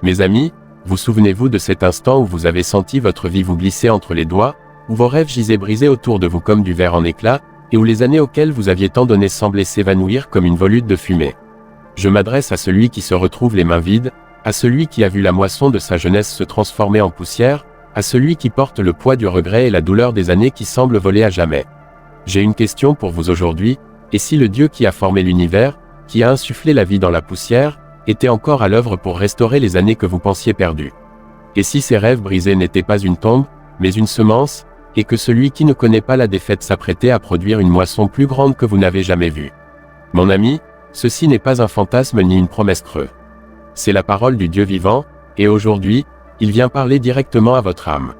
Mes amis, vous souvenez-vous de cet instant où vous avez senti votre vie vous glisser entre les doigts, où vos rêves gisaient brisés autour de vous comme du verre en éclats, et où les années auxquelles vous aviez tant donné semblaient s'évanouir comme une volute de fumée. Je m'adresse à celui qui se retrouve les mains vides, à celui qui a vu la moisson de sa jeunesse se transformer en poussière, à celui qui porte le poids du regret et la douleur des années qui semblent voler à jamais. J'ai une question pour vous aujourd'hui, et si le Dieu qui a formé l'univers, qui a insufflé la vie dans la poussière, était encore à l'œuvre pour restaurer les années que vous pensiez perdues? Et si ces rêves brisés n'étaient pas une tombe, mais une semence, et que celui qui ne connaît pas la défaite s'apprêtait à produire une moisson plus grande que vous n'avez jamais vue? Mon ami, ceci n'est pas un fantasme ni une promesse creux. C'est la parole du Dieu vivant, et aujourd'hui, il vient parler directement à votre âme.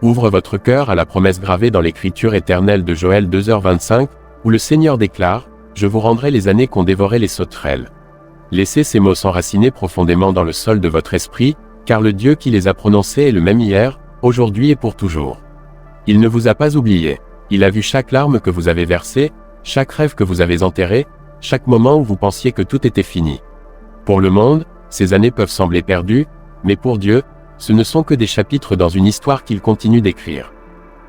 Ouvre votre cœur à la promesse gravée dans l'écriture éternelle de Joël 2h25, où le Seigneur déclare « Je vous rendrai les années qu'ont dévoré les sauterelles ». Laissez ces mots s'enraciner profondément dans le sol de votre esprit, car le Dieu qui les a prononcés est le même hier, aujourd'hui et pour toujours. Il ne vous a pas oublié. Il a vu chaque larme que vous avez versée, chaque rêve que vous avez enterré, chaque moment où vous pensiez que tout était fini. Pour le monde, ces années peuvent sembler perdues, mais pour Dieu, ce ne sont que des chapitres dans une histoire qu'il continue d'écrire.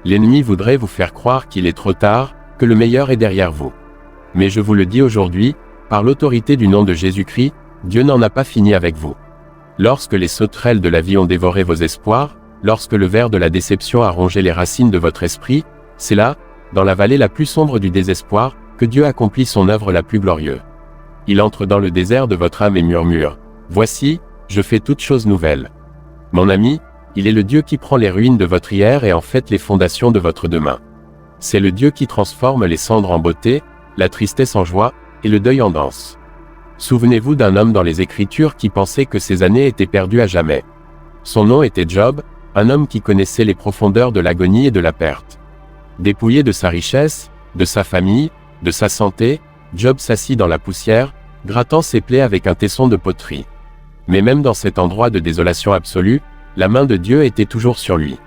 L'ennemi voudrait vous faire croire qu'il est trop tard, que le meilleur est derrière vous. Mais je vous le dis aujourd'hui, par l'autorité du nom de Jésus-Christ, Dieu n'en a pas fini avec vous. Lorsque les sauterelles de la vie ont dévoré vos espoirs, lorsque le ver de la déception a rongé les racines de votre esprit, c'est là, dans la vallée la plus sombre du désespoir, que Dieu accomplit son œuvre la plus glorieuse. Il entre dans le désert de votre âme et murmure « Voici, je fais toutes choses nouvelles ». Mon ami, il est le Dieu qui prend les ruines de votre hier et en fait les fondations de votre demain. C'est le Dieu qui transforme les cendres en beauté, la tristesse en joie, et le deuil en danse. Souvenez-vous d'un homme dans les Écritures qui pensait que ses années étaient perdues à jamais. Son nom était Job, un homme qui connaissait les profondeurs de l'agonie et de la perte. Dépouillé de sa richesse, de sa famille, de sa santé, Job s'assit dans la poussière, grattant ses plaies avec un tesson de poterie. Mais même dans cet endroit de désolation absolue, la main de Dieu était toujours sur lui.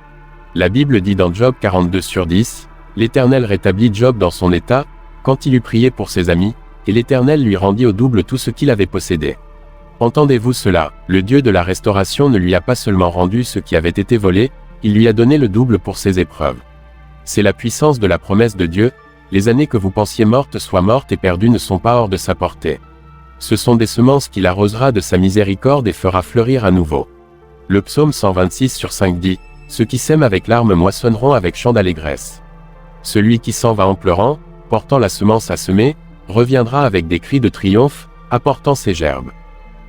La Bible dit dans Job 42/10, « L'Éternel rétablit Job dans son état, quand il eut prié pour ses amis, et l'Éternel lui rendit au double tout ce qu'il avait possédé. » Entendez-vous cela, le Dieu de la restauration ne lui a pas seulement rendu ce qui avait été volé, il lui a donné le double pour ses épreuves. C'est la puissance de la promesse de Dieu, les années que vous pensiez mortes soient mortes et perdues ne sont pas hors de sa portée. Ce sont des semences qu'il arrosera de sa miséricorde et fera fleurir à nouveau. Le psaume 126/5 dit, « Ceux qui sèment avec larmes moissonneront avec chant d'allégresse. Celui qui s'en va en pleurant, portant la semence à semer, reviendra avec des cris de triomphe, apportant ses gerbes. »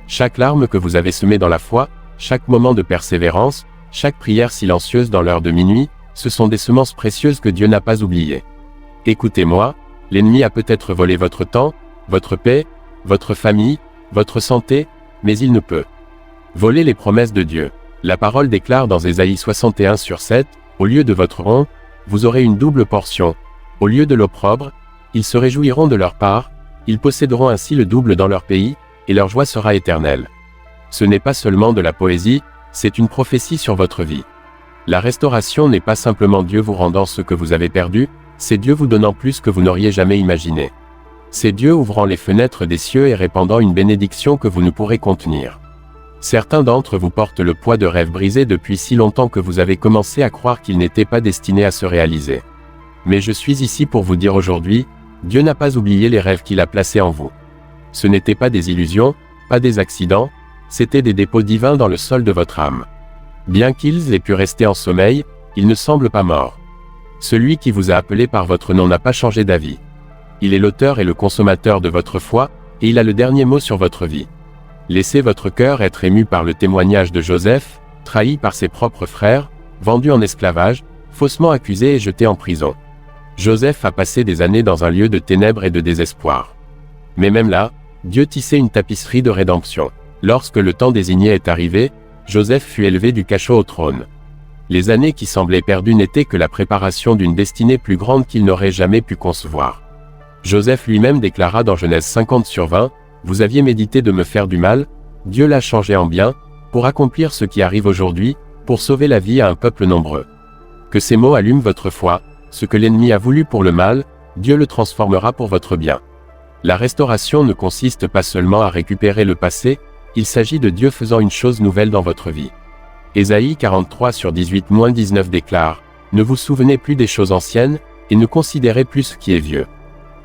Chaque larme que vous avez semée dans la foi, chaque moment de persévérance, chaque prière silencieuse dans l'heure de minuit, ce sont des semences précieuses que Dieu n'a pas oubliées. Écoutez-moi, l'ennemi a peut-être volé votre temps, votre paix, votre famille, votre santé, mais il ne peut voler les promesses de Dieu. La parole déclare dans Ésaïe 61/7, « Au lieu de votre honte, vous aurez une double portion. Au lieu de l'opprobre, ils se réjouiront de leur part, ils posséderont ainsi le double dans leur pays, et leur joie sera éternelle. » Ce n'est pas seulement de la poésie, c'est une prophétie sur votre vie. La restauration n'est pas simplement Dieu vous rendant ce que vous avez perdu, c'est Dieu vous donnant plus que vous n'auriez jamais imaginé. C'est Dieu ouvrant les fenêtres des cieux et répandant une bénédiction que vous ne pourrez contenir. Certains d'entre vous portent le poids de rêves brisés depuis si longtemps que vous avez commencé à croire qu'ils n'étaient pas destinés à se réaliser. Mais je suis ici pour vous dire aujourd'hui, Dieu n'a pas oublié les rêves qu'il a placés en vous. Ce n'étaient pas des illusions, pas des accidents, c'étaient des dépôts divins dans le sol de votre âme. Bien qu'ils aient pu rester en sommeil, ils ne semblent pas morts. Celui qui vous a appelé par votre nom n'a pas changé d'avis. Il est l'auteur et le consommateur de votre foi, et il a le dernier mot sur votre vie. Laissez votre cœur être ému par le témoignage de Joseph, trahi par ses propres frères, vendu en esclavage, faussement accusé et jeté en prison. Joseph a passé des années dans un lieu de ténèbres et de désespoir. Mais même là, Dieu tissait une tapisserie de rédemption. Lorsque le temps désigné est arrivé, Joseph fut élevé du cachot au trône. Les années qui semblaient perdues n'étaient que la préparation d'une destinée plus grande qu'il n'aurait jamais pu concevoir. Joseph lui-même déclara dans Genèse 50/20, « Vous aviez médité de me faire du mal, Dieu l'a changé en bien, pour accomplir ce qui arrive aujourd'hui, pour sauver la vie à un peuple nombreux. » Que ces mots allument votre foi, ce que l'ennemi a voulu pour le mal, Dieu le transformera pour votre bien. La restauration ne consiste pas seulement à récupérer le passé, il s'agit de Dieu faisant une chose nouvelle dans votre vie. Ésaïe 43/18-19 déclare, « Ne vous souvenez plus des choses anciennes, et ne considérez plus ce qui est vieux.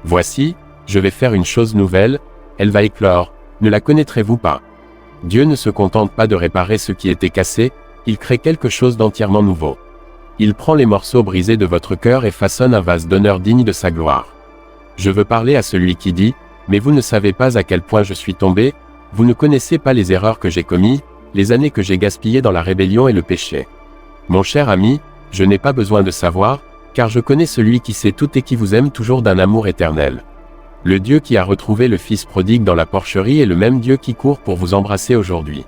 Voici, je vais faire une chose nouvelle, elle va éclore, ne la connaîtrez-vous pas ?» Dieu ne se contente pas de réparer ce qui était cassé, il crée quelque chose d'entièrement nouveau. Il prend les morceaux brisés de votre cœur et façonne un vase d'honneur digne de sa gloire. Je veux parler à celui qui dit, « Mais vous ne savez pas à quel point je suis tombé, vous ne connaissez pas les erreurs que j'ai commises, les années que j'ai gaspillées dans la rébellion et le péché. » Mon cher ami, je n'ai pas besoin de savoir, car je connais celui qui sait tout et qui vous aime toujours d'un amour éternel. Le Dieu qui a retrouvé le Fils prodigue dans la porcherie est le même Dieu qui court pour vous embrasser aujourd'hui.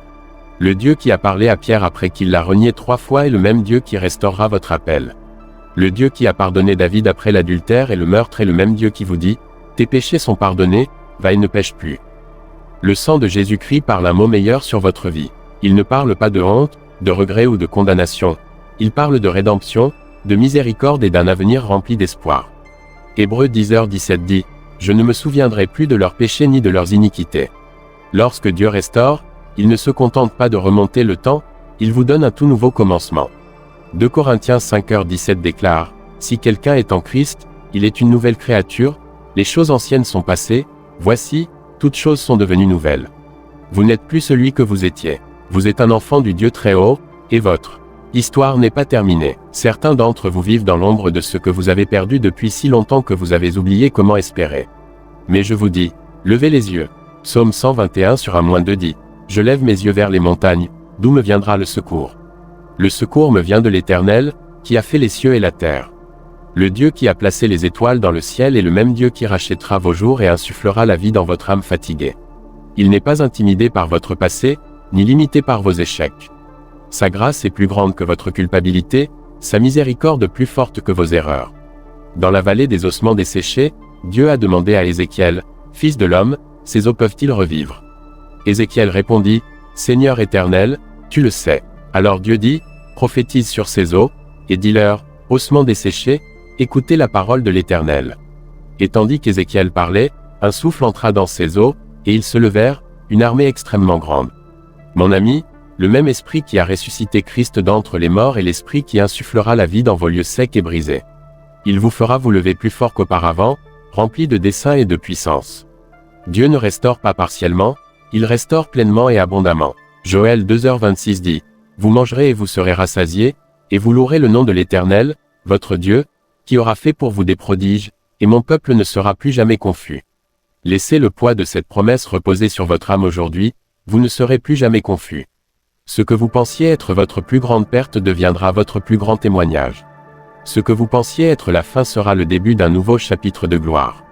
Le Dieu qui a parlé à Pierre après qu'il l'a renié 3 fois est le même Dieu qui restaurera votre appel. Le Dieu qui a pardonné David après l'adultère et le meurtre est le même Dieu qui vous dit, « Tes péchés sont pardonnés, va et ne pêche plus. » Le sang de Jésus-Christ parle un mot meilleur sur votre vie. Il ne parle pas de honte, de regret ou de condamnation. Il parle de rédemption, de miséricorde et d'un avenir rempli d'espoir. Hébreux 10h17 dit, « Je ne me souviendrai plus de leurs péchés ni de leurs iniquités. » Lorsque Dieu restaure, il ne se contente pas de remonter le temps, il vous donne un tout nouveau commencement. 2 Corinthiens 5h17 déclare, « Si quelqu'un est en Christ, il est une nouvelle créature, les choses anciennes sont passées, voici, toutes choses sont devenues nouvelles. » Vous n'êtes plus celui que vous étiez. Vous êtes un enfant du Dieu très haut, et votre histoire n'est pas terminée. Certains d'entre vous vivent dans l'ombre de ce que vous avez perdu depuis si longtemps que vous avez oublié comment espérer. Mais je vous dis, levez les yeux. Psaume 121/1-2 dit, « Je lève mes yeux vers les montagnes, d'où me viendra le secours? Le secours me vient de l'Éternel, qui a fait les cieux et la terre. » Le Dieu qui a placé les étoiles dans le ciel est le même Dieu qui rachètera vos jours et insufflera la vie dans votre âme fatiguée. Il n'est pas intimidé par votre passé, ni limité par vos échecs. Sa grâce est plus grande que votre culpabilité, sa miséricorde plus forte que vos erreurs. Dans la vallée des ossements desséchés, Dieu a demandé à Ézéchiel, « Fils de l'homme, ces eaux peuvent-ils revivre ?» Ézéchiel répondit, « Seigneur éternel, tu le sais. » Alors Dieu dit, « Prophétise sur ces eaux, et dis-leur, ossements desséchés, écoutez la parole de l'Éternel. » Et tandis qu'Ézéchiel parlait, un souffle entra dans ces eaux, et ils se levèrent, une armée extrêmement grande. Mon ami, le même esprit qui a ressuscité Christ d'entre les morts est l'esprit qui insufflera la vie dans vos lieux secs et brisés. Il vous fera vous lever plus fort qu'auparavant, rempli de dessein et de puissance. Dieu ne restaure pas partiellement, il restaure pleinement et abondamment. Joël 2h26 dit, « Vous mangerez et vous serez rassasiés, et vous louerez le nom de l'Éternel, votre Dieu, qui aura fait pour vous des prodiges, et mon peuple ne sera plus jamais confus. » Laissez le poids de cette promesse reposer sur votre âme aujourd'hui, vous ne serez plus jamais confus. Ce que vous pensiez être votre plus grande perte deviendra votre plus grand témoignage. Ce que vous pensiez être la fin sera le début d'un nouveau chapitre de gloire.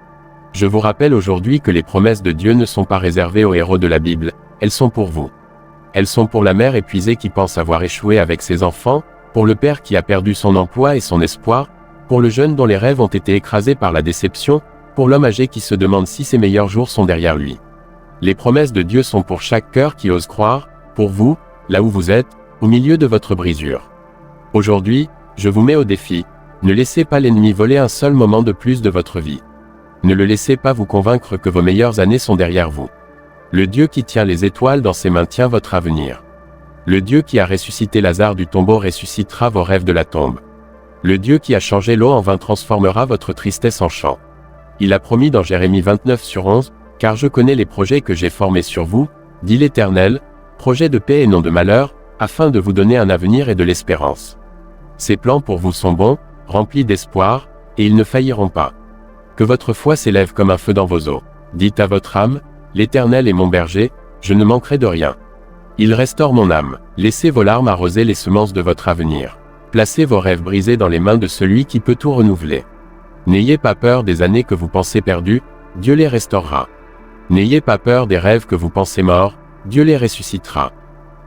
Je vous rappelle aujourd'hui que les promesses de Dieu ne sont pas réservées aux héros de la Bible, elles sont pour vous. Elles sont pour la mère épuisée qui pense avoir échoué avec ses enfants, pour le père qui a perdu son emploi et son espoir, pour le jeune dont les rêves ont été écrasés par la déception, pour l'homme âgé qui se demande si ses meilleurs jours sont derrière lui. Les promesses de Dieu sont pour chaque cœur qui ose croire, pour vous, là où vous êtes, au milieu de votre brisure. Aujourd'hui, je vous mets au défi, ne laissez pas l'ennemi voler un seul moment de plus de votre vie. Ne le laissez pas vous convaincre que vos meilleures années sont derrière vous. Le Dieu qui tient les étoiles dans ses mains tient votre avenir. Le Dieu qui a ressuscité Lazare du tombeau ressuscitera vos rêves de la tombe. Le Dieu qui a changé l'eau en vin transformera votre tristesse en chant. Il a promis dans Jérémie 29/11, « Car je connais les projets que j'ai formés sur vous, dit l'Éternel, projets de paix et non de malheur, afin de vous donner un avenir et de l'espérance. Ces plans pour vous sont bons, remplis d'espoir, et ils ne failliront pas. Que votre foi s'élève comme un feu dans vos os. Dites à votre âme, l'Éternel est mon berger, je ne manquerai de rien. Il restaure mon âme. Laissez vos larmes arroser les semences de votre avenir. Placez vos rêves brisés dans les mains de celui qui peut tout renouveler. N'ayez pas peur des années que vous pensez perdues, Dieu les restaurera. N'ayez pas peur des rêves que vous pensez morts, Dieu les ressuscitera.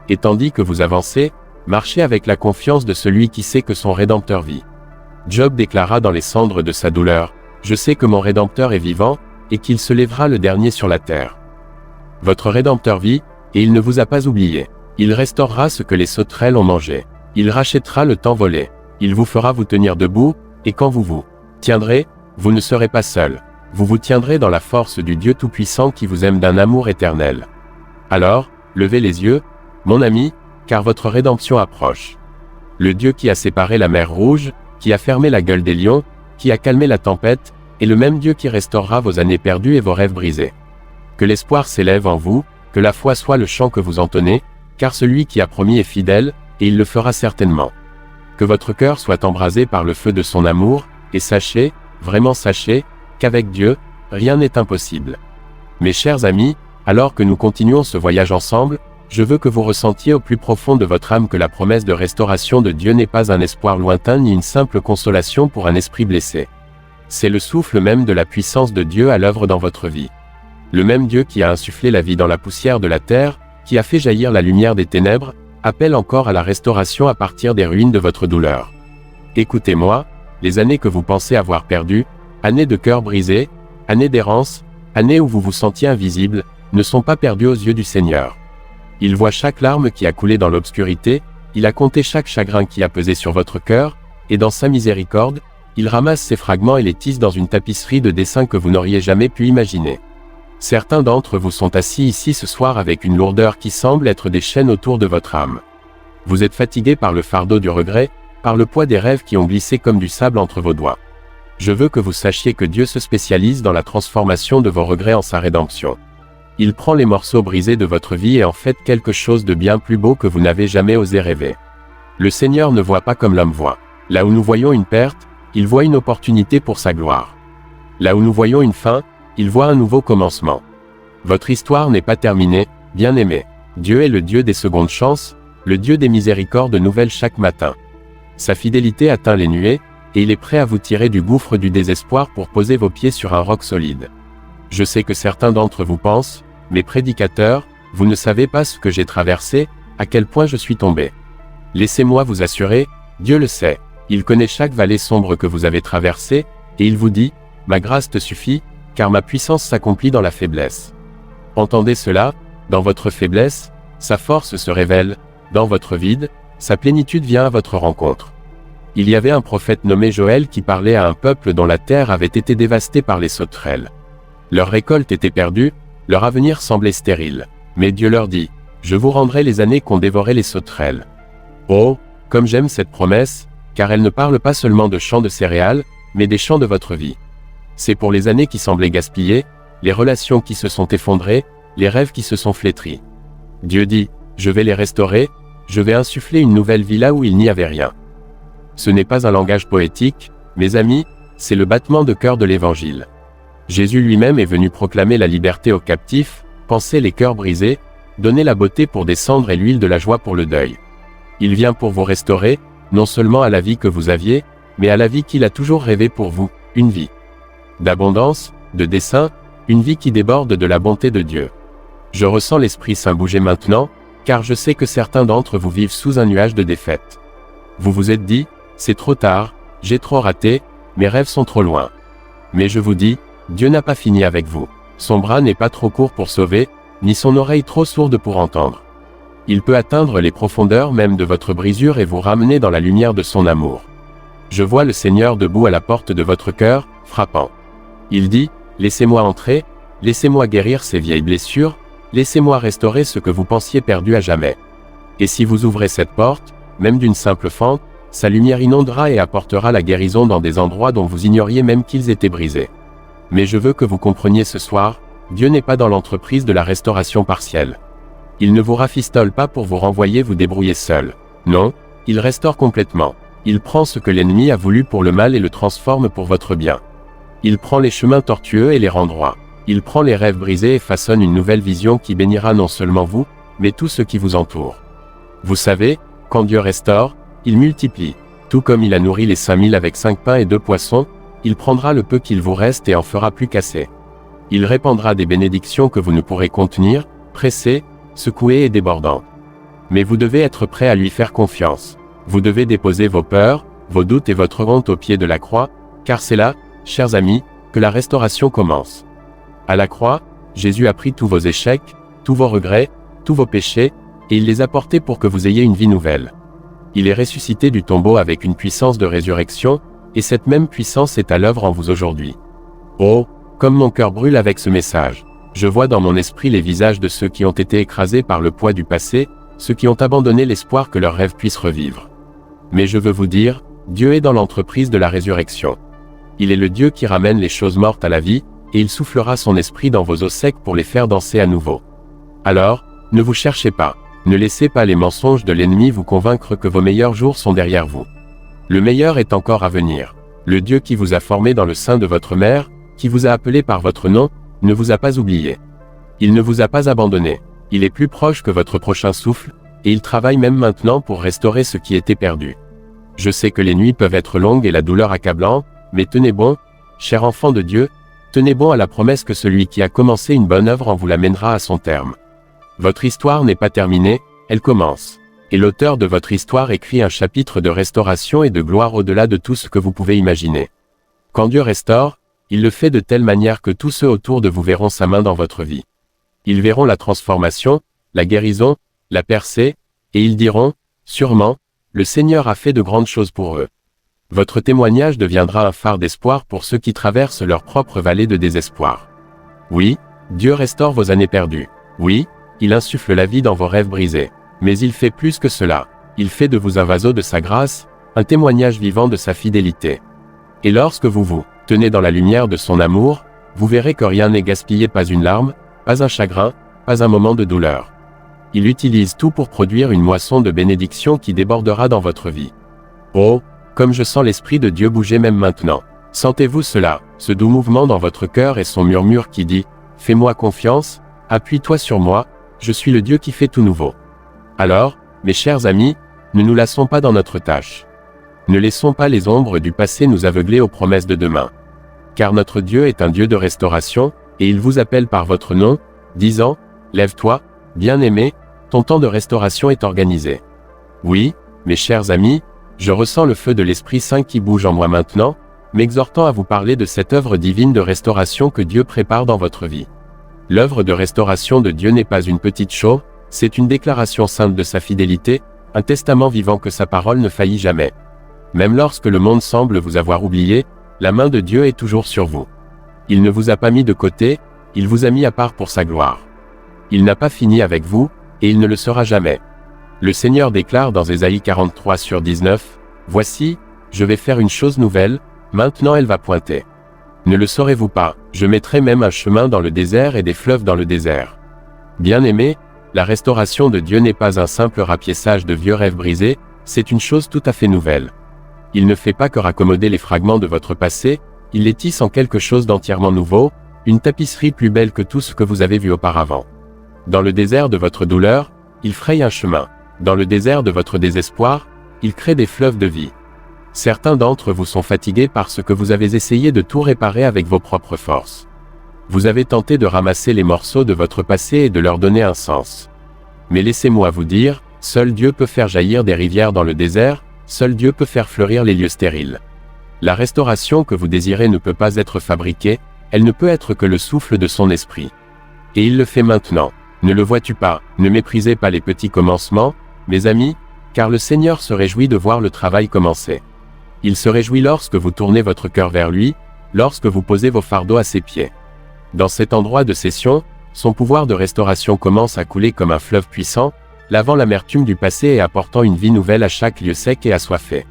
Et tandis que vous avancez, marchez avec la confiance de celui qui sait que son Rédempteur vit. Job déclara dans les cendres de sa douleur, « Je sais que mon Rédempteur est vivant, et qu'il se lèvera le dernier sur la terre. » Votre Rédempteur vit, et il ne vous a pas oublié. Il restaurera ce que les sauterelles ont mangé. Il rachètera le temps volé. Il vous fera vous tenir debout, et quand vous vous tiendrez, vous ne serez pas seul. Vous vous tiendrez dans la force du Dieu Tout-Puissant qui vous aime d'un amour éternel. Alors, Levez les yeux, mon ami, car votre rédemption approche. Le Dieu qui a séparé la mer Rouge, qui a fermé la gueule des lions, qui a calmé la tempête, est le même Dieu qui restaurera vos années perdues et vos rêves brisés. Que l'espoir s'élève en vous, que la foi soit le chant que vous entonnez, car celui qui a promis est fidèle, et il le fera certainement. Que votre cœur soit embrasé par le feu de son amour, et sachez, vraiment sachez, qu'avec Dieu, rien n'est impossible. Mes chers amis, alors que nous continuons ce voyage ensemble, je veux que vous ressentiez au plus profond de votre âme que la promesse de restauration de Dieu n'est pas un espoir lointain ni une simple consolation pour un esprit blessé. C'est le souffle même de la puissance de Dieu à l'œuvre dans votre vie. Le même Dieu qui a insufflé la vie dans la poussière de la terre, qui a fait jaillir la lumière des ténèbres, appelle encore à la restauration à partir des ruines de votre douleur. Écoutez-moi, les années que vous pensez avoir perdues, années de cœur brisé, années d'errance, années où vous vous sentiez invisible, ne sont pas perdues aux yeux du Seigneur. Il voit chaque larme qui a coulé dans l'obscurité, il a compté chaque chagrin qui a pesé sur votre cœur, et dans sa miséricorde, il ramasse ces fragments et les tisse dans une tapisserie de dessins que vous n'auriez jamais pu imaginer. Certains d'entre vous sont assis ici ce soir avec une lourdeur qui semble être des chaînes autour de votre âme. Vous êtes fatigués par le fardeau du regret, par le poids des rêves qui ont glissé comme du sable entre vos doigts. Je veux que vous sachiez que Dieu se spécialise dans la transformation de vos regrets en sa rédemption. Il prend les morceaux brisés de votre vie et en fait quelque chose de bien plus beau que vous n'avez jamais osé rêver. Le Seigneur ne voit pas comme l'homme voit. Là où nous voyons une perte, il voit une opportunité pour sa gloire. Là où nous voyons une fin, il voit un nouveau commencement. Votre histoire n'est pas terminée, bien-aimés. Dieu est le Dieu des secondes chances, le Dieu des miséricordes nouvelles chaque matin. Sa fidélité atteint les nuées, et il est prêt à vous tirer du gouffre du désespoir pour poser vos pieds sur un roc solide. Je sais que certains d'entre vous pensent, mes prédicateurs, vous ne savez pas ce que j'ai traversé, à quel point je suis tombé. Laissez-moi vous assurer, Dieu le sait, il connaît chaque vallée sombre que vous avez traversée, et il vous dit, ma grâce te suffit, car ma puissance s'accomplit dans la faiblesse. Entendez cela, dans votre faiblesse, sa force se révèle, dans votre vide, sa plénitude vient à votre rencontre. Il y avait un prophète nommé Joël qui parlait à un peuple dont la terre avait été dévastée par les sauterelles. Leur récolte était perdue, leur avenir semblait stérile. Mais Dieu leur dit, je vous rendrai les années qu'ont dévoré les sauterelles. Oh, comme j'aime cette promesse, car elle ne parle pas seulement de champs de céréales, mais des champs de votre vie. C'est pour les années qui semblaient gaspillées, les relations qui se sont effondrées, les rêves qui se sont flétris. Dieu dit, je vais les restaurer, je vais insuffler une nouvelle vie là où il n'y avait rien. Ce n'est pas un langage poétique, mes amis, c'est le battement de cœur de l'Évangile. Jésus lui-même est venu proclamer la liberté aux captifs, panser les cœurs brisés, donner la beauté pour descendre et l'huile de la joie pour le deuil. Il vient pour vous restaurer, non seulement à la vie que vous aviez, mais à la vie qu'il a toujours rêvé pour vous, une vie d'abondance, de dessein, une vie qui déborde de la bonté de Dieu. Je ressens l'Esprit Saint bouger maintenant, car je sais que certains d'entre vous vivent sous un nuage de défaite. Vous vous êtes dit, c'est trop tard, j'ai trop raté, mes rêves sont trop loin. Mais je vous dis, Dieu n'a pas fini avec vous. Son bras n'est pas trop court pour sauver, ni son oreille trop sourde pour entendre. Il peut atteindre les profondeurs même de votre brisure et vous ramener dans la lumière de son amour. Je vois le Seigneur debout à la porte de votre cœur, frappant. Il dit, laissez-moi entrer, laissez-moi guérir ces vieilles blessures, laissez-moi restaurer ce que vous pensiez perdu à jamais. Et si vous ouvrez cette porte, même d'une simple fente, sa lumière inondera et apportera la guérison dans des endroits dont vous ignoriez même qu'ils étaient brisés. Mais je veux que vous compreniez ce soir, Dieu n'est pas dans l'entreprise de la restauration partielle. Il ne vous rafistole pas pour vous renvoyer vous débrouiller seul. Non, il restaure complètement. Il prend ce que l'ennemi a voulu pour le mal et le transforme pour votre bien. Il prend les chemins tortueux et les rend droits. Il prend les rêves brisés et façonne une nouvelle vision qui bénira non seulement vous, mais tous ceux qui vous entourent. Vous savez, quand Dieu restaure, il multiplie. Tout comme il a nourri les 5000 avec 5 pains et 2 poissons, il prendra le peu qu'il vous reste et en fera plus qu'assez. Il répandra des bénédictions que vous ne pourrez contenir, pressées, secouées et débordantes. Mais vous devez être prêt à lui faire confiance. Vous devez déposer vos peurs, vos doutes et votre honte au pied de la croix, car c'est là, chers amis, que la restauration commence. À la croix, Jésus a pris tous vos échecs, tous vos regrets, tous vos péchés, et il les a portés pour que vous ayez une vie nouvelle. Il est ressuscité du tombeau avec une puissance de résurrection, et cette même puissance est à l'œuvre en vous aujourd'hui. Oh, comme mon cœur brûle avec ce message. Je vois dans mon esprit les visages de ceux qui ont été écrasés par le poids du passé, ceux qui ont abandonné l'espoir que leurs rêves puissent revivre. Mais je veux vous dire, Dieu est dans l'entreprise de la résurrection. Il est le Dieu qui ramène les choses mortes à la vie, et il soufflera son esprit dans vos os secs pour les faire danser à nouveau. Alors, ne vous cherchez pas, ne laissez pas les mensonges de l'ennemi vous convaincre que vos meilleurs jours sont derrière vous. Le meilleur est encore à venir. Le Dieu qui vous a formé dans le sein de votre mère, qui vous a appelé par votre nom, ne vous a pas oublié. Il ne vous a pas abandonné. Il est plus proche que votre prochain souffle, et il travaille même maintenant pour restaurer ce qui était perdu. Je sais que les nuits peuvent être longues et la douleur accablante, mais tenez bon, cher enfant de Dieu, tenez bon à la promesse que celui qui a commencé une bonne œuvre en vous l'amènera à son terme. Votre histoire n'est pas terminée, elle commence. Et l'auteur de votre histoire écrit un chapitre de restauration et de gloire au-delà de tout ce que vous pouvez imaginer. Quand Dieu restaure, il le fait de telle manière que tous ceux autour de vous verront sa main dans votre vie. Ils verront la transformation, la guérison, la percée, et ils diront, sûrement, le Seigneur a fait de grandes choses pour eux. Votre témoignage deviendra un phare d'espoir pour ceux qui traversent leur propre vallée de désespoir. Oui, Dieu restaure vos années perdues. Oui, il insuffle la vie dans vos rêves brisés. Mais il fait plus que cela. Il fait de vous un vaseau de sa grâce, un témoignage vivant de sa fidélité. Et lorsque vous vous tenez dans la lumière de son amour, vous verrez que rien n'est gaspillé, pas une larme, pas un chagrin, pas un moment de douleur. Il utilise tout pour produire une moisson de bénédiction qui débordera dans votre vie. Oh, comme je sens l'Esprit de Dieu bouger même maintenant. Sentez-vous cela, ce doux mouvement dans votre cœur et son murmure qui dit « Fais-moi confiance, appuie-toi sur moi, je suis le Dieu qui fait tout nouveau ». Alors, mes chers amis, ne nous lassons pas dans notre tâche. Ne laissons pas les ombres du passé nous aveugler aux promesses de demain. Car notre Dieu est un Dieu de restauration, et il vous appelle par votre nom, disant « Lève-toi, bien-aimé, ton temps de restauration est organisé. » Oui, mes chers amis, je ressens le feu de l'Esprit Saint qui bouge en moi maintenant, m'exhortant à vous parler de cette œuvre divine de restauration que Dieu prépare dans votre vie. L'œuvre de restauration de Dieu n'est pas une petite chose, c'est une déclaration sainte de sa fidélité, un testament vivant que sa parole ne faillit jamais. Même lorsque le monde semble vous avoir oublié, la main de Dieu est toujours sur vous. Il ne vous a pas mis de côté, il vous a mis à part pour sa gloire. Il n'a pas fini avec vous, et il ne le sera jamais. Le Seigneur déclare dans Ésaïe 43:19, « Voici, je vais faire une chose nouvelle, maintenant elle va pointer. Ne le saurez-vous pas, je mettrai même un chemin dans le désert et des fleuves dans le désert. » Bien-aimés, la restauration de Dieu n'est pas un simple rapiessage de vieux rêves brisés, c'est une chose tout à fait nouvelle. Il ne fait pas que raccommoder les fragments de votre passé, il les tisse en quelque chose d'entièrement nouveau, une tapisserie plus belle que tout ce que vous avez vu auparavant. Dans le désert de votre douleur, il fraye un chemin. Dans le désert de votre désespoir, il crée des fleuves de vie. Certains d'entre vous sont fatigués parce que vous avez essayé de tout réparer avec vos propres forces. Vous avez tenté de ramasser les morceaux de votre passé et de leur donner un sens. Mais laissez-moi vous dire, seul Dieu peut faire jaillir des rivières dans le désert, seul Dieu peut faire fleurir les lieux stériles. La restauration que vous désirez ne peut pas être fabriquée, elle ne peut être que le souffle de son esprit. Et il le fait maintenant. Ne le vois-tu pas, ne méprisez pas les petits commencements, mes amis, car le Seigneur se réjouit de voir le travail commencer. Il se réjouit lorsque vous tournez votre cœur vers lui, lorsque vous posez vos fardeaux à ses pieds. Dans cet endroit de cession, son pouvoir de restauration commence à couler comme un fleuve puissant, lavant l'amertume du passé et apportant une vie nouvelle à chaque lieu sec et assoiffé.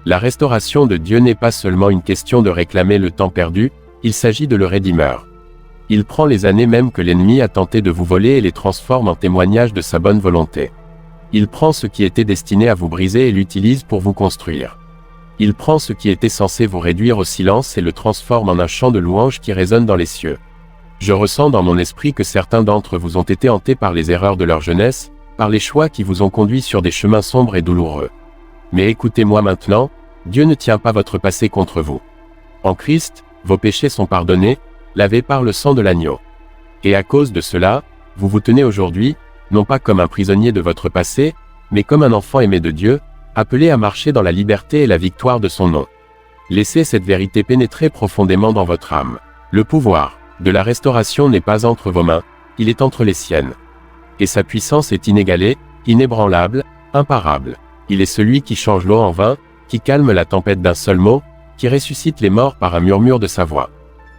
La restauration de Dieu n'est pas seulement une question de réclamer le temps perdu, il s'agit de le rédimeur. Il prend les années même que l'ennemi a tenté de vous voler et les transforme en témoignage de sa bonne volonté. Il prend ce qui était destiné à vous briser et l'utilise pour vous construire. Il prend ce qui était censé vous réduire au silence et le transforme en un chant de louange qui résonne dans les cieux. Je ressens dans mon esprit que certains d'entre vous ont été hantés par les erreurs de leur jeunesse, par les choix qui vous ont conduit sur des chemins sombres et douloureux. Mais écoutez-moi maintenant, Dieu ne tient pas votre passé contre vous. En Christ, vos péchés sont pardonnés, lavés par le sang de l'agneau. Et à cause de cela, vous vous tenez aujourd'hui, non pas comme un prisonnier de votre passé, mais comme un enfant aimé de Dieu, appelé à marcher dans la liberté et la victoire de son nom. Laissez cette vérité pénétrer profondément dans votre âme. Le pouvoir de la restauration n'est pas entre vos mains, il est entre les siennes. Et sa puissance est inégalée, inébranlable, imparable. Il est celui qui change l'eau en vin, qui calme la tempête d'un seul mot, qui ressuscite les morts par un murmure de sa voix.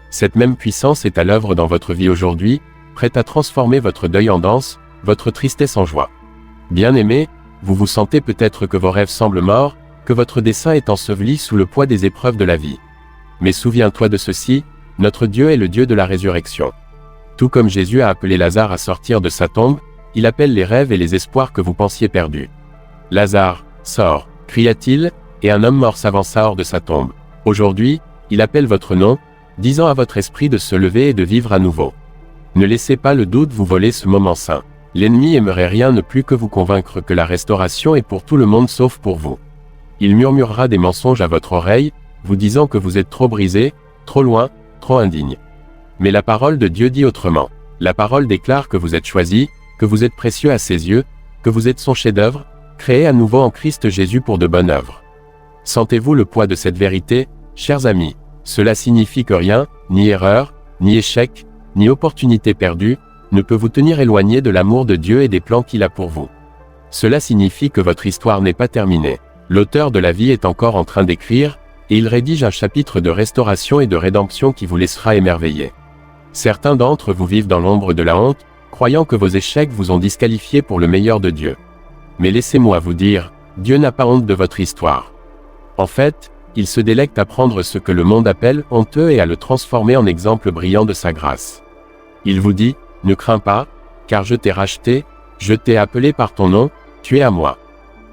Cette même puissance est à l'œuvre dans votre vie aujourd'hui, prête à transformer votre deuil en danse, votre tristesse en joie. Bien-aimés, vous vous sentez peut-être que vos rêves semblent morts, que votre dessein est enseveli sous le poids des épreuves de la vie. Mais souviens-toi de ceci, notre Dieu est le Dieu de la résurrection. Tout comme Jésus a appelé Lazare à sortir de sa tombe, il appelle les rêves et les espoirs que vous pensiez perdus. « Lazare, sors !» cria-t-il, et un homme mort s'avança hors de sa tombe. Aujourd'hui, il appelle votre nom, disant à votre esprit de se lever et de vivre à nouveau. Ne laissez pas le doute vous voler ce moment saint. L'ennemi aimerait rien ne plus que vous convaincre que la restauration est pour tout le monde sauf pour vous. Il murmurera des mensonges à votre oreille, vous disant que vous êtes trop brisé, trop loin, trop indigne. Mais la parole de Dieu dit autrement. La parole déclare que vous êtes choisi, que vous êtes précieux à ses yeux, que vous êtes son chef-d'œuvre, créé à nouveau en Christ Jésus pour de bonnes œuvres. Sentez-vous le poids de cette vérité, chers amis? Cela signifie que rien, ni erreur, ni échec, ni opportunité perdue, ne peut vous tenir éloigné de l'amour de Dieu et des plans qu'il a pour vous. Cela signifie que votre histoire n'est pas terminée. L'auteur de la vie est encore en train d'écrire, et il rédige un chapitre de restauration et de rédemption qui vous laissera émerveiller. Certains d'entre vous vivent dans l'ombre de la honte, croyant que vos échecs vous ont disqualifié pour le meilleur de Dieu. Mais laissez-moi vous dire, Dieu n'a pas honte de votre histoire. En fait, il se délecte à prendre ce que le monde appelle honteux et à le transformer en exemple brillant de sa grâce. Il vous dit, ne crains pas, car je t'ai racheté, je t'ai appelé par ton nom, tu es à moi.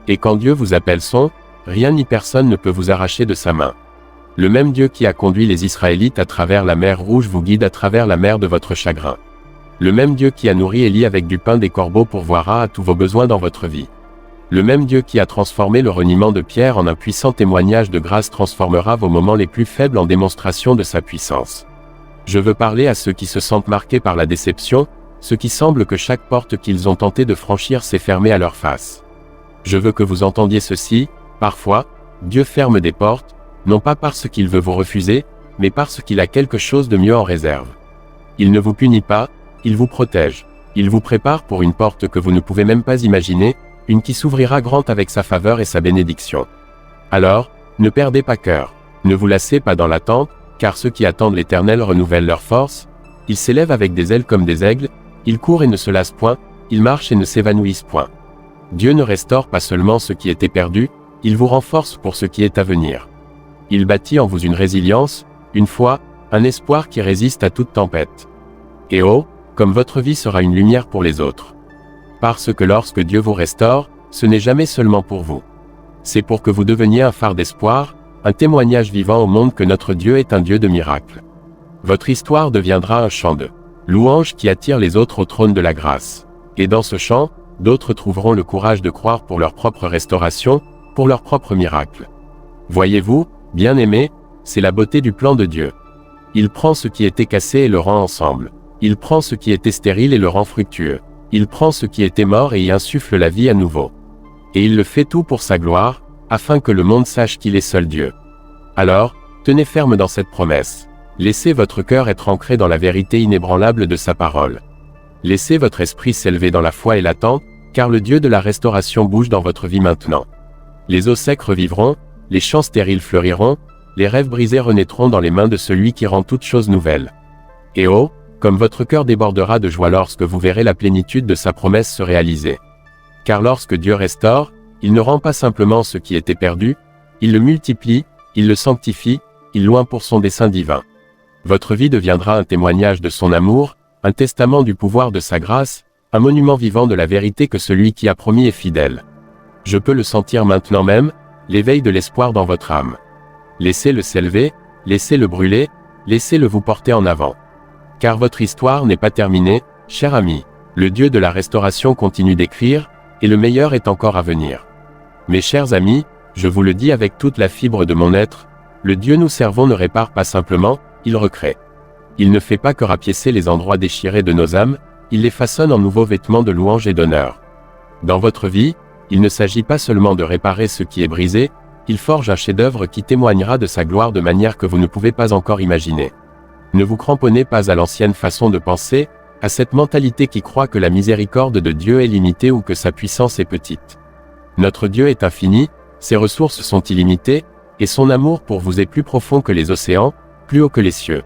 Et quand Dieu vous appelle son, rien ni personne ne peut vous arracher de sa main. Le même Dieu qui a conduit les Israélites à travers la mer Rouge vous guide à travers la mer de votre chagrin. Le même Dieu qui a nourri Élie avec du pain des corbeaux pourvoira à tous vos besoins dans votre vie. Le même Dieu qui a transformé le reniement de Pierre en un puissant témoignage de grâce transformera vos moments les plus faibles en démonstration de sa puissance. Je veux parler à ceux qui se sentent marqués par la déception, ceux qui semblent que chaque porte qu'ils ont tenté de franchir s'est fermée à leur face. Je veux que vous entendiez ceci, parfois, Dieu ferme des portes, non pas parce qu'il veut vous refuser, mais parce qu'il a quelque chose de mieux en réserve. Il ne vous punit pas, il vous protège. Il vous prépare pour une porte que vous ne pouvez même pas imaginer, une qui s'ouvrira grande avec sa faveur et sa bénédiction. Alors, ne perdez pas cœur. Ne vous lassez pas dans l'attente, car ceux qui attendent l'Éternel renouvellent leurs forces, ils s'élèvent avec des ailes comme des aigles, ils courent et ne se lassent point, ils marchent et ne s'évanouissent point. Dieu ne restaure pas seulement ce qui était perdu, il vous renforce pour ce qui est à venir. Il bâtit en vous une résilience, une foi, un espoir qui résiste à toute tempête. Et oh, comme votre vie sera une lumière pour les autres. Parce que lorsque Dieu vous restaure, ce n'est jamais seulement pour vous. C'est pour que vous deveniez un phare d'espoir, un témoignage vivant au monde que notre Dieu est un Dieu de miracles. Votre histoire deviendra un chant de louange qui attire les autres au trône de la grâce. Et dans ce chant, d'autres trouveront le courage de croire pour leur propre restauration, pour leur propre miracle. Voyez-vous, bien-aimés, c'est la beauté du plan de Dieu. Il prend ce qui était cassé et le rend ensemble. Il prend ce qui était stérile et le rend fructueux. Il prend ce qui était mort et y insuffle la vie à nouveau. Et il le fait tout pour sa gloire, afin que le monde sache qu'il est seul Dieu. Alors, tenez ferme dans cette promesse. Laissez votre cœur être ancré dans la vérité inébranlable de sa parole. Laissez votre esprit s'élever dans la foi et l'attente, car le Dieu de la restauration bouge dans votre vie maintenant. Les os secs revivront, les champs stériles fleuriront, les rêves brisés renaîtront dans les mains de celui qui rend toutes choses nouvelles. Et oh, comme votre cœur débordera de joie lorsque vous verrez la plénitude de sa promesse se réaliser. Car lorsque Dieu restaure, il ne rend pas simplement ce qui était perdu, il le multiplie, il le sanctifie, il loin pour son dessein divin. Votre vie deviendra un témoignage de son amour, un testament du pouvoir de sa grâce, un monument vivant de la vérité que celui qui a promis est fidèle. Je peux le sentir maintenant même, l'éveil de l'espoir dans votre âme. Laissez-le s'élever, laissez-le brûler, laissez-le vous porter en avant. Car votre histoire n'est pas terminée, cher ami. Le Dieu de la restauration continue d'écrire, et le meilleur est encore à venir. Mes chers amis, je vous le dis avec toute la fibre de mon être, le Dieu nous servons ne répare pas simplement, il recrée. Il ne fait pas que rapiécer les endroits déchirés de nos âmes, il les façonne en nouveaux vêtements de louange et d'honneur. Dans votre vie, il ne s'agit pas seulement de réparer ce qui est brisé, il forge un chef-d'œuvre qui témoignera de sa gloire de manière que vous ne pouvez pas encore imaginer. Ne vous cramponnez pas à l'ancienne façon de penser, à cette mentalité qui croit que la miséricorde de Dieu est limitée ou que sa puissance est petite. Notre Dieu est infini, ses ressources sont illimitées, et son amour pour vous est plus profond que les océans, plus haut que les cieux.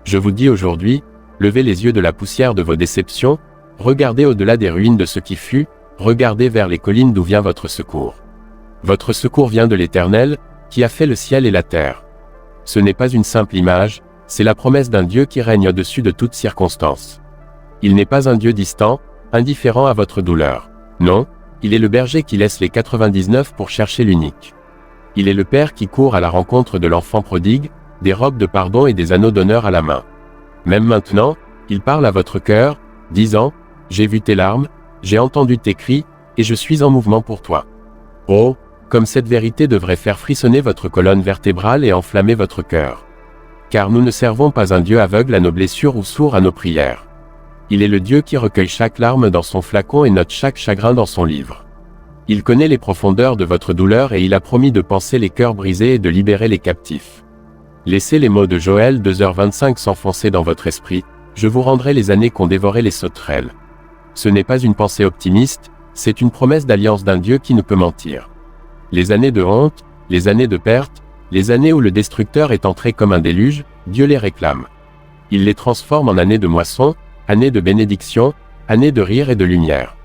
Je vous dis aujourd'hui, Levez les yeux de la poussière de vos déceptions, regardez au-delà des ruines de ce qui fut, regardez vers les collines d'où vient votre secours. Votre secours vient de l'Éternel, qui a fait le ciel et la terre. Ce n'est pas une simple image, c'est la promesse d'un Dieu qui règne au-dessus de toutes circonstances. Il n'est pas un Dieu distant, indifférent à votre douleur. Non, il est le berger qui laisse les 99 pour chercher l'unique. Il est le Père qui court à la rencontre de l'enfant prodigue, des robes de pardon et des anneaux d'honneur à la main. Même maintenant, il parle à votre cœur, disant, « J'ai vu tes larmes, j'ai entendu tes cris, et je suis en mouvement pour toi. » Oh, comme cette vérité devrait faire frissonner votre colonne vertébrale et enflammer votre cœur. Car nous ne servons pas un Dieu aveugle à nos blessures ou sourd à nos prières. Il est le Dieu qui recueille chaque larme dans son flacon et note chaque chagrin dans son livre. Il connaît les profondeurs de votre douleur et il a promis de panser les cœurs brisés et de libérer les captifs. Laissez les mots de Joël 2h25 s'enfoncer dans votre esprit, je vous rendrai les années qu'ont dévoré les sauterelles. Ce n'est pas une pensée optimiste, c'est une promesse d'alliance d'un Dieu qui ne peut mentir. Les années de honte, les années de perte, les années où le destructeur est entré comme un déluge, Dieu les réclame. Il les transforme en années de moisson, années de bénédiction, années de rire et de lumière.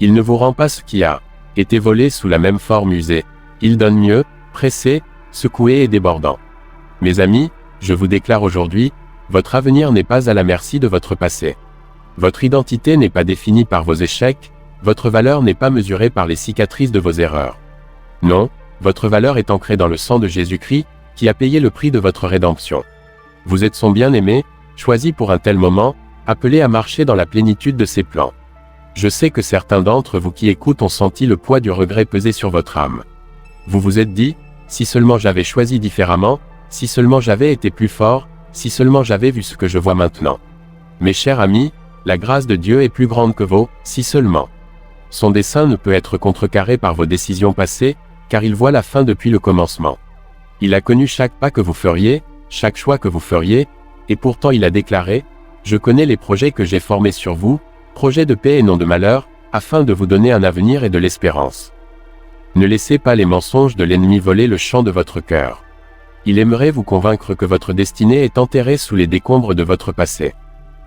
Il ne vous rend pas ce qui a été volé sous la même forme usée. Il donne mieux, pressé, secoué et débordant. Mes amis, je vous déclare aujourd'hui, votre avenir n'est pas à la merci de votre passé. Votre identité n'est pas définie par vos échecs, votre valeur n'est pas mesurée par les cicatrices de vos erreurs. Non, votre valeur est ancrée dans le sang de Jésus-Christ, qui a payé le prix de votre rédemption. Vous êtes son bien-aimé, choisi pour un tel moment, appelé à marcher dans la plénitude de ses plans. Je sais que certains d'entre vous qui écoutent ont senti le poids du regret peser sur votre âme. Vous vous êtes dit, si seulement j'avais choisi différemment, si seulement j'avais été plus fort, si seulement j'avais vu ce que je vois maintenant. Mes chers amis, la grâce de Dieu est plus grande que vos « si seulement ». Son dessein ne peut être contrecarré par vos décisions passées, car il voit la fin depuis le commencement. Il a connu chaque pas que vous feriez, chaque choix que vous feriez, et pourtant il a déclaré, « Je connais les projets que j'ai formés sur vous, projets de paix et non de malheur, afin de vous donner un avenir et de l'espérance. » Ne laissez pas les mensonges de l'ennemi voler le chant de votre cœur. Il aimerait vous convaincre que votre destinée est enterrée sous les décombres de votre passé.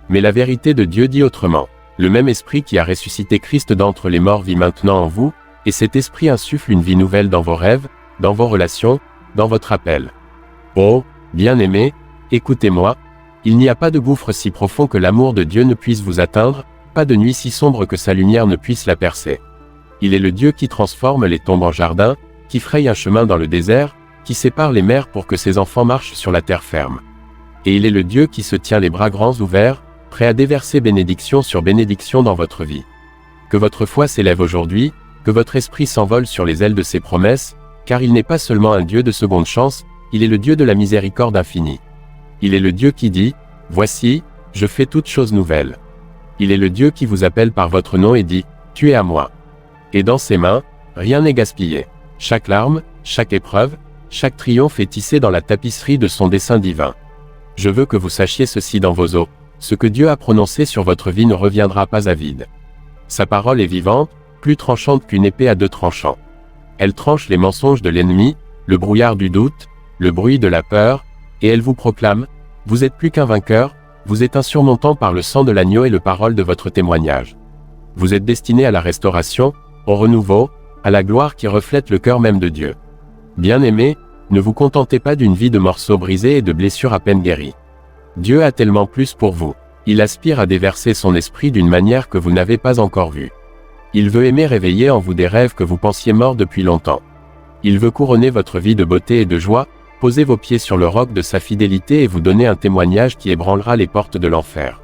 Mais la vérité de Dieu dit autrement. Le même esprit qui a ressuscité Christ d'entre les morts vit maintenant en vous, et cet esprit insuffle une vie nouvelle dans vos rêves, dans vos relations, dans votre appel. Oh, bien-aimés, écoutez-moi, il n'y a pas de gouffre si profond que l'amour de Dieu ne puisse vous atteindre, pas de nuit si sombre que sa lumière ne puisse la percer. Il est le Dieu qui transforme les tombes en jardins, qui fraye un chemin dans le désert, qui sépare les mers pour que ses enfants marchent sur la terre ferme. Et il est le Dieu qui se tient les bras grands ouverts, prêt à déverser bénédiction sur bénédiction dans votre vie. Que votre foi s'élève aujourd'hui, que votre esprit s'envole sur les ailes de ses promesses, car il n'est pas seulement un Dieu de seconde chance, il est le Dieu de la miséricorde infinie. Il est le Dieu qui dit, « Voici, je fais toutes choses nouvelles. » Il est le Dieu qui vous appelle par votre nom et dit, « Tu es à moi. » Et dans ses mains, rien n'est gaspillé. Chaque larme, chaque épreuve, chaque triomphe est tissé dans la tapisserie de son dessein divin. Je veux que vous sachiez ceci dans vos os. Ce que Dieu a prononcé sur votre vie ne reviendra pas à vide. Sa parole est vivante, plus tranchante qu'une épée à deux tranchants. Elle tranche les mensonges de l'ennemi, le brouillard du doute, le bruit de la peur, et elle vous proclame, « Vous êtes plus qu'un vainqueur, vous êtes insurmontant par le sang de l'agneau et le parole de votre témoignage. Vous êtes destiné à la restauration, au renouveau, à la gloire qui reflète le cœur même de Dieu. Bien-aimés, ne vous contentez pas d'une vie de morceaux brisés et de blessures à peine guéries. Dieu a tellement plus pour vous. Il aspire à déverser son esprit d'une manière que vous n'avez pas encore vue. Il veut aimer réveiller en vous des rêves que vous pensiez morts depuis longtemps. Il veut couronner votre vie de beauté et de joie, poser vos pieds sur le roc de sa fidélité et vous donner un témoignage qui ébranlera les portes de l'enfer.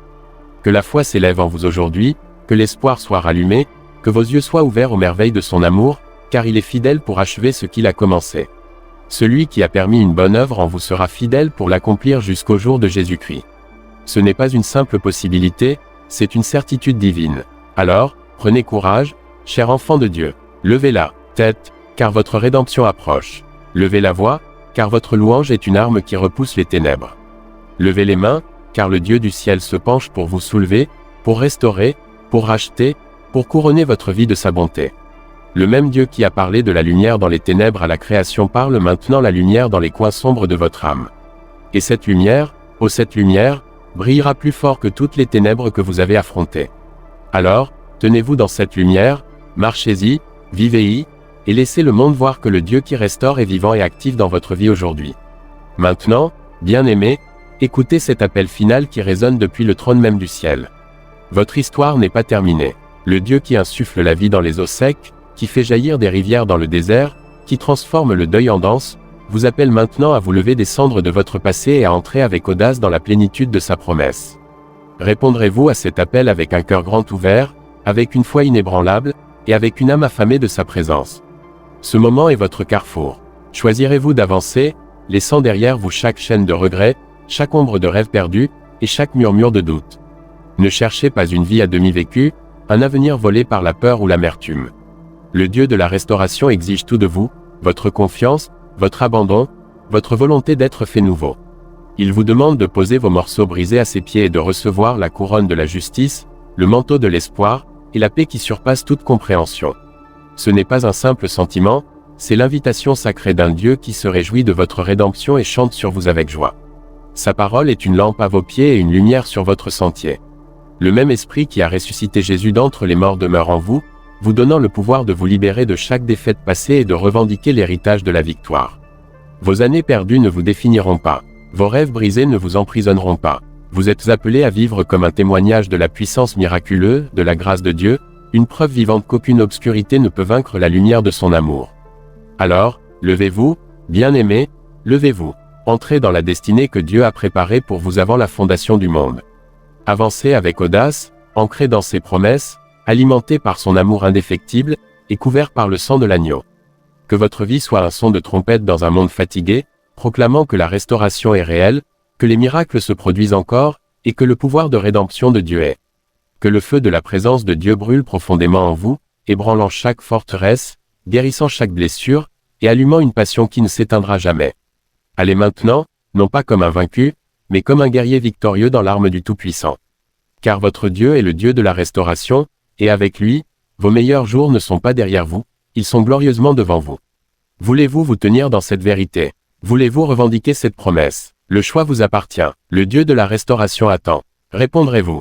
Que la foi s'élève en vous aujourd'hui, que l'espoir soit rallumé, que vos yeux soient ouverts aux merveilles de son amour, car il est fidèle pour achever ce qu'il a commencé. Celui qui a permis une bonne œuvre en vous sera fidèle pour l'accomplir jusqu'au jour de Jésus-Christ. Ce n'est pas une simple possibilité, c'est une certitude divine. Alors, prenez courage, chers enfants de Dieu. Levez la tête, car votre rédemption approche. Levez la voix, car votre louange est une arme qui repousse les ténèbres. Levez les mains, car le Dieu du ciel se penche pour vous soulever, pour restaurer, pour racheter, pour couronner votre vie de sa bonté. Le même Dieu qui a parlé de la lumière dans les ténèbres à la création parle maintenant la lumière dans les coins sombres de votre âme. Et cette lumière, oh cette lumière, brillera plus fort que toutes les ténèbres que vous avez affrontées. Alors, tenez-vous dans cette lumière, marchez-y, vivez-y, et laissez le monde voir que le Dieu qui restaure est vivant et actif dans votre vie aujourd'hui. Maintenant, bien-aimés, écoutez cet appel final qui résonne depuis le trône même du ciel. Votre histoire n'est pas terminée. Le Dieu qui insuffle la vie dans les eaux secs, qui fait jaillir des rivières dans le désert, qui transforme le deuil en danse, vous appelle maintenant à vous lever des cendres de votre passé et à entrer avec audace dans la plénitude de sa promesse. Répondrez-vous à cet appel avec un cœur grand ouvert, avec une foi inébranlable, et avec une âme affamée de sa présence? Ce moment est votre carrefour. Choisirez-vous d'avancer, laissant derrière vous chaque chaîne de regrets, chaque ombre de rêve perdu, et chaque murmure de doute? Ne cherchez pas une vie à demi vécue, un avenir volé par la peur ou l'amertume. Le Dieu de la restauration exige tout de vous, votre confiance, votre abandon, votre volonté d'être fait nouveau. Il vous demande de poser vos morceaux brisés à ses pieds et de recevoir la couronne de la justice, le manteau de l'espoir, et la paix qui surpasse toute compréhension. Ce n'est pas un simple sentiment, c'est l'invitation sacrée d'un Dieu qui se réjouit de votre rédemption et chante sur vous avec joie. Sa parole est une lampe à vos pieds et une lumière sur votre sentier. Le même esprit qui a ressuscité Jésus d'entre les morts demeure en vous, vous donnant le pouvoir de vous libérer de chaque défaite passée et de revendiquer l'héritage de la victoire. Vos années perdues ne vous définiront pas. Vos rêves brisés ne vous emprisonneront pas. Vous êtes appelés à vivre comme un témoignage de la puissance miraculeuse, de la grâce de Dieu, une preuve vivante qu'aucune obscurité ne peut vaincre la lumière de son amour. Alors, levez-vous, bien-aimés, levez-vous. Entrez dans la destinée que Dieu a préparée pour vous avant la fondation du monde. Avancez avec audace, ancrés dans ses promesses, alimentés par son amour indéfectible, et couverts par le sang de l'agneau. Que votre vie soit un son de trompette dans un monde fatigué, proclamant que la restauration est réelle, que les miracles se produisent encore, et que le pouvoir de rédemption de Dieu est. Que le feu de la présence de Dieu brûle profondément en vous, ébranlant chaque forteresse, guérissant chaque blessure, et allumant une passion qui ne s'éteindra jamais. Allez maintenant, non pas comme un vaincu, mais comme un guerrier victorieux dans l'arme du Tout-Puissant. Car votre Dieu est le Dieu de la restauration, et avec lui, vos meilleurs jours ne sont pas derrière vous, ils sont glorieusement devant vous. Voulez-vous vous tenir dans cette vérité? Voulez-vous revendiquer cette promesse? Le choix vous appartient. Le Dieu de la restauration attend. Répondrez-vous?